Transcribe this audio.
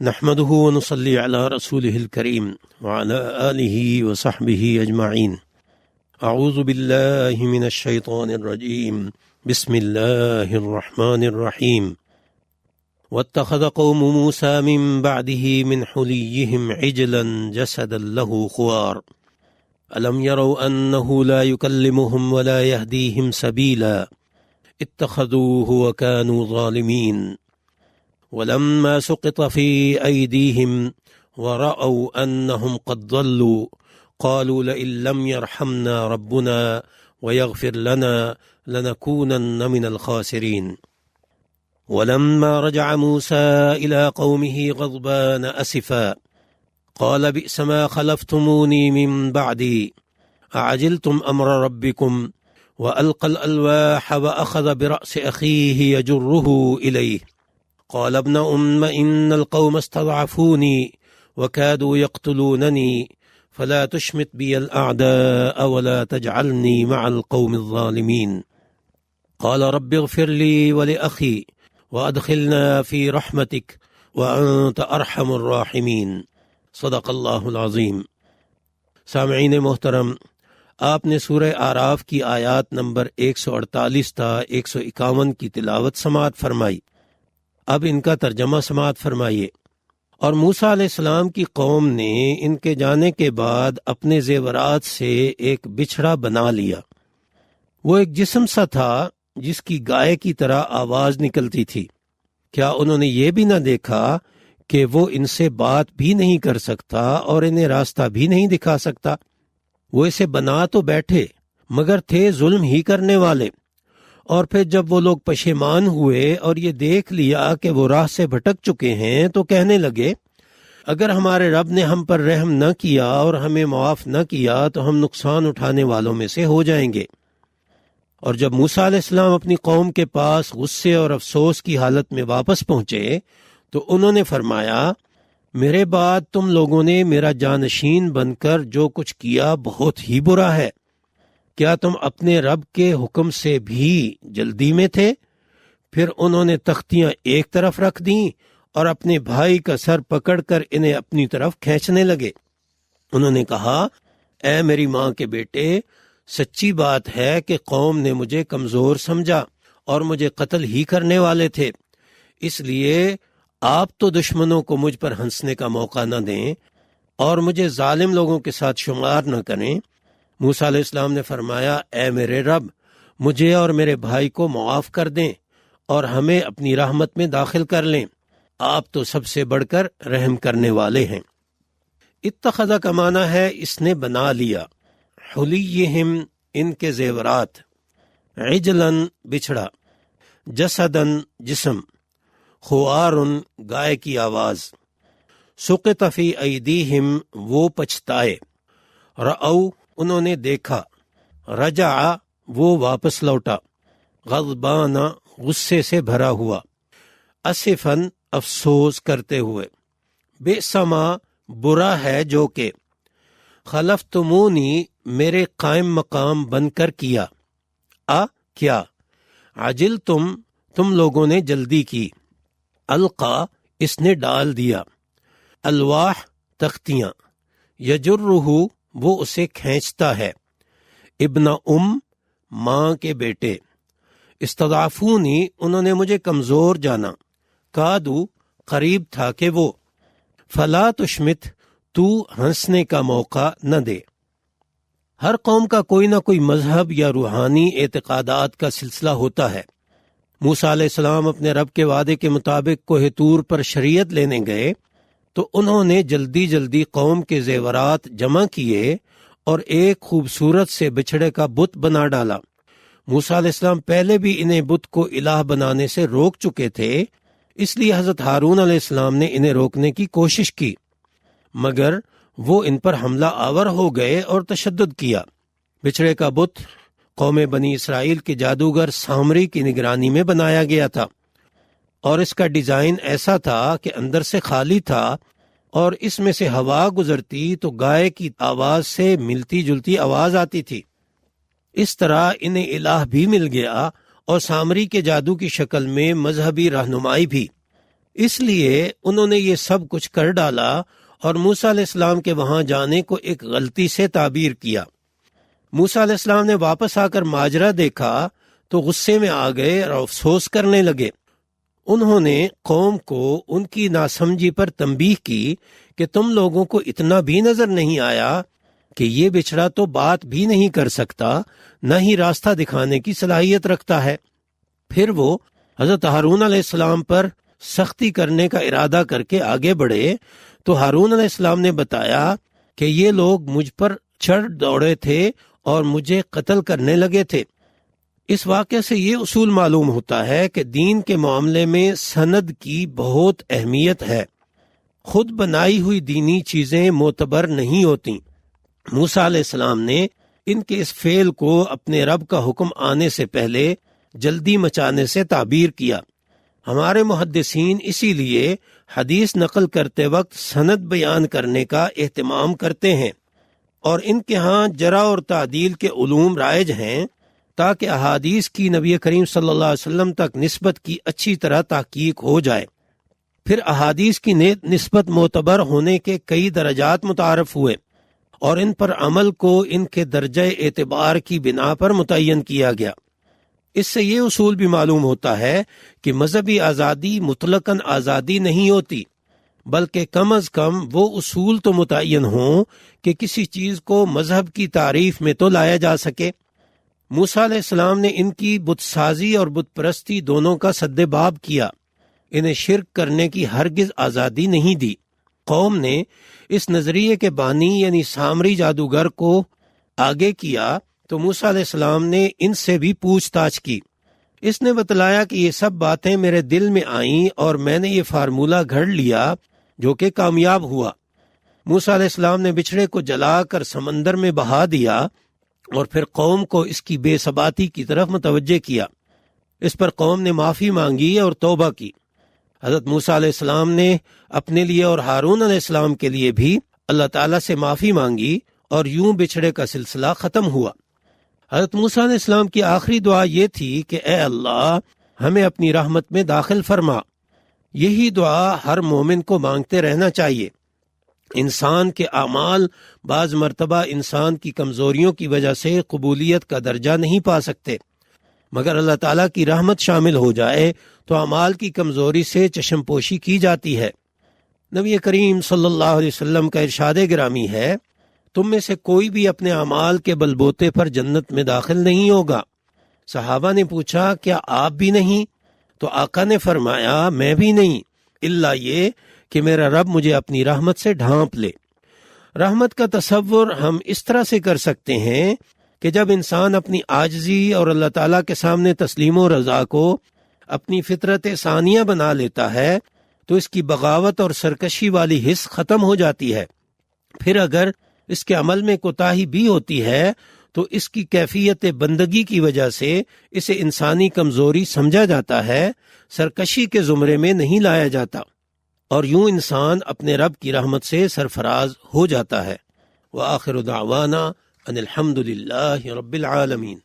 نحمده ونصلي على رسوله الكريم وعلى آله وصحبه أجمعين. أعوذ بالله من الشيطان الرجيم. بسم الله الرحمن الرحيم. واتخذ قوم موسى من بعده من حليهم عجلا جسدا له خوار ألم يروا أنه لا يكلمهم ولا يهديهم سبيلا اتخذوه وكانوا ظالمين. ولما سقط في أيديهم ورأوا أنهم قد ضلوا قالوا لئن لم يرحمنا ربنا ويغفر لنا لنكونن من الخاسرين. ولما رجع موسى إلى قومه غضبان أسفا قال بئس ما خلفتموني من بعدي أعجلتم أمر ربكم وألقى الألواح وأخذ برأس أخيه يجره إليه قال ابن أم إن القوم استضعفوني وكادوا يقتلونني فلا تشمت بي الأعداء ولا تجعلني مع القوم الظالمين. قال رب اغفر لي ولأخي وأدخلنا في رحمتك وأنت أرحم الراحمين. صدق اللہ العظیم. سامعین محترم، آپ نے سورہ اعراف کی آیات نمبر 148 تا 151 کی تلاوت سماعت فرمائی. اب ان کا ترجمہ سماعت فرمائیے. اور موسیٰ علیہ السلام کی قوم نے ان کے جانے کے بعد اپنے زیورات سے ایک بچھڑا بنا لیا. وہ ایک جسم سا تھا جس کی گائے کی طرح آواز نکلتی تھی. کیا انہوں نے یہ بھی نہ دیکھا کہ وہ ان سے بات بھی نہیں کر سکتا اور انہیں راستہ بھی نہیں دکھا سکتا؟ وہ اسے بنا تو بیٹھے مگر تھے ظلم ہی کرنے والے. اور پھر جب وہ لوگ پشیمان ہوئے اور یہ دیکھ لیا کہ وہ راہ سے بھٹک چکے ہیں تو کہنے لگے اگر ہمارے رب نے ہم پر رحم نہ کیا اور ہمیں معاف نہ کیا تو ہم نقصان اٹھانے والوں میں سے ہو جائیں گے. اور جب موسیٰ علیہ السلام اپنی قوم کے پاس غصے اور افسوس کی حالت میں واپس پہنچے تو انہوں نے فرمایا میرے بعد تم لوگوں نے میرا جانشین بن کر جو کچھ کیا بہت ہی برا ہے. کیا تم اپنے رب کے حکم سے بھی جلدی میں تھے؟ پھر انہوں نے تختیاں ایک طرف رکھ دیں اور اپنے بھائی کا سر پکڑ کر انہیں اپنی طرف کھینچنے لگے. انہوں نے کہا اے میری ماں کے بیٹے، سچی بات ہے کہ قوم نے مجھے کمزور سمجھا اور مجھے قتل ہی کرنے والے تھے، اس لیے آپ تو دشمنوں کو مجھ پر ہنسنے کا موقع نہ دیں اور مجھے ظالم لوگوں کے ساتھ شمار نہ کریں. موسیٰ علیہ السلام نے فرمایا اے میرے رب، مجھے اور میرے بھائی کو معاف کر دیں اور ہمیں اپنی رحمت میں داخل کر لیں، آپ تو سب سے بڑھ کر رحم کرنے والے ہیں. اتخذ کا معنی ہے اس نے بنا لیا، حلیہم ان کے زیورات، عجلن بچھڑا، جسدن جسم، خوارن گائے کی آواز، سقط فی ایدیہم وہ پچھتائے، رأو انہوں نے دیکھا، رجع وہ واپس لوٹا، غضبان غصے سے بھرا ہوا، اسفن افسوس کرتے ہوئے، بئس ما برا ہے جو کہ، خلفتمونی میرے قائم مقام بن کر کیا، کیا، عجل تم لوگوں نے جلدی کی، القا اس نے ڈال دیا، الواح تختیاں، یجرہ وہ اسے کھینچتا ہے، ابن ماں کے بیٹے، استضعفونی انہوں نے مجھے کمزور جانا، کادو قریب تھا کہ وہ، فلا تشمت تو ہنسنے کا موقع نہ دے. ہر قوم کا کوئی نہ کوئی مذہب یا روحانی اعتقادات کا سلسلہ ہوتا ہے. موسیٰ علیہ السلام اپنے رب کے وعدے کے مطابق کوہ طور پر شریعت لینے گئے تو انہوں نے جلدی جلدی قوم کے زیورات جمع کیے اور ایک خوبصورت سے بچھڑے کا بت بنا ڈالا. موسیٰ علیہ السلام پہلے بھی انہیں بت کو الہ بنانے سے روک چکے تھے، اس لیے حضرت ہارون علیہ السلام نے انہیں روکنے کی کوشش کی مگر وہ ان پر حملہ آور ہو گئے اور تشدد کیا. بچھڑے کا بت قوم بنی اسرائیل کے جادوگر سامری کی نگرانی میں بنایا گیا تھا اور اس کا ڈیزائن ایسا تھا کہ اندر سے خالی تھا اور اس میں سے ہوا گزرتی تو گائے کی آواز سے ملتی جلتی آواز آتی تھی. اس طرح انہیں الہ بھی مل گیا اور سامری کے جادو کی شکل میں مذہبی رہنمائی بھی. اس لیے انہوں نے یہ سب کچھ کر ڈالا اور موسیٰ علیہ السلام کے وہاں جانے کو ایک غلطی سے تعبیر کیا۔ موسیٰ علیہ السلام نے واپس آ کر ماجرا دیکھا تو غصے میں آ گئے اور افسوس کرنے لگے۔ انہوں نے قوم کو ان کی ناسمجھی پر تنبیہ کی کہ تم لوگوں کو اتنا بھی نظر نہیں آیا کہ یہ بچڑا تو بات بھی نہیں کر سکتا، نہ ہی راستہ دکھانے کی صلاحیت رکھتا ہے۔ پھر وہ حضرت ہارون علیہ السلام پر سختی کرنے کا ارادہ کر کے آگے بڑھے تو ہارون علیہ السلام نے بتایا کہ یہ لوگ مجھ پر چڑھ دوڑے تھے اور مجھے قتل کرنے لگے تھے۔ اس واقعے سے یہ اصول معلوم ہوتا ہے کہ دین کے معاملے میں سند کی بہت اہمیت ہے۔ خود بنائی ہوئی دینی چیزیں معتبر نہیں ہوتی۔ موسیٰ علیہ السلام نے ان کے اس فعل کو اپنے رب کا حکم آنے سے پہلے جلدی مچانے سے تعبیر کیا۔ ہمارے محدثین اسی لیے حدیث نقل کرتے وقت سند بیان کرنے کا اہتمام کرتے ہیں، اور ان کے ہاں جرح اور تعدیل کے علوم رائج ہیں تاکہ احادیث کی نبی کریم صلی اللہ علیہ وسلم تک نسبت کی اچھی طرح تحقیق ہو جائے۔ پھر احادیث کی نسبت معتبر ہونے کے کئی درجات متعارف ہوئے، اور ان پر عمل کو ان کے درجہ اعتبار کی بنا پر متعین کیا گیا۔ اس سے یہ اصول بھی معلوم ہوتا ہے کہ مذہبی آزادی مطلقاً آزادی نہیں ہوتی، بلکہ کم از کم وہ اصول تو متعین ہوں کہ کسی چیز کو مذہب کی تعریف میں تو لایا جا سکے۔ موسیٰ علیہ السلام نے ان کی بت سازی اور بت پرستی دونوں کا سد باب کیا، انہیں شرک کرنے کی ہرگز آزادی نہیں دی۔ قوم نے اس نظریے کے بانی یعنی سامری جادوگر کو آگے کیا تو موسیٰ علیہ السلام نے ان سے بھی پوچھ تاچھ کی۔ اس نے بتلایا کہ یہ سب باتیں میرے دل میں آئیں اور میں نے یہ فارمولہ گھڑ لیا جو کہ کامیاب ہوا۔ موسیٰ علیہ السلام نے بچھڑے کو جلا کر سمندر میں بہا دیا اور پھر قوم کو اس کی بے ثباتی کی طرف متوجہ کیا۔ اس پر قوم نے معافی مانگی اور توبہ کی۔ حضرت موسیٰ علیہ السلام نے اپنے لیے اور ہارون علیہ السلام کے لیے بھی اللہ تعالیٰ سے معافی مانگی اور یوں بچھڑے کا سلسلہ ختم ہوا۔ حضرت موسیٰ علیہ السلام کی آخری دعا یہ تھی کہ اے اللہ ہمیں اپنی رحمت میں داخل فرما۔ یہی دعا ہر مومن کو مانگتے رہنا چاہیے۔ انسان کے اعمال بعض مرتبہ انسان کی کمزوریوں کی وجہ سے قبولیت کا درجہ نہیں پا سکتے، مگر اللہ تعالیٰ کی رحمت شامل ہو جائے تو اعمال کی کمزوری سے چشم پوشی کی جاتی ہے۔ نبی کریم صلی اللہ علیہ وسلم کا ارشاد گرامی ہے، تم میں سے کوئی بھی اپنے اعمال کے بلبوتے پر جنت میں داخل نہیں ہوگا۔ صحابہ نے پوچھا کیا آپ بھی نہیں؟ تو آقا نے فرمایا میں بھی نہیں، الا یہ کہ میرا رب مجھے اپنی رحمت سے ڈھانپ لے۔ رحمت کا تصور ہم اس طرح سے کر سکتے ہیں کہ جب انسان اپنی عاجزی اور اللہ تعالیٰ کے سامنے تسلیم و رضا کو اپنی فطرت ثانیہ بنا لیتا ہے تو اس کی بغاوت اور سرکشی والی حس ختم ہو جاتی ہے۔ پھر اگر اس کے عمل میں کوتاہی بھی ہوتی ہے تو اس کی کیفیت بندگی کی وجہ سے اسے انسانی کمزوری سمجھا جاتا ہے، سرکشی کے زمرے میں نہیں لایا جاتا، اور یوں انسان اپنے رب کی رحمت سے سرفراز ہو جاتا ہے۔ وآخر دعوانا ان الحمد للہ رب العالمین۔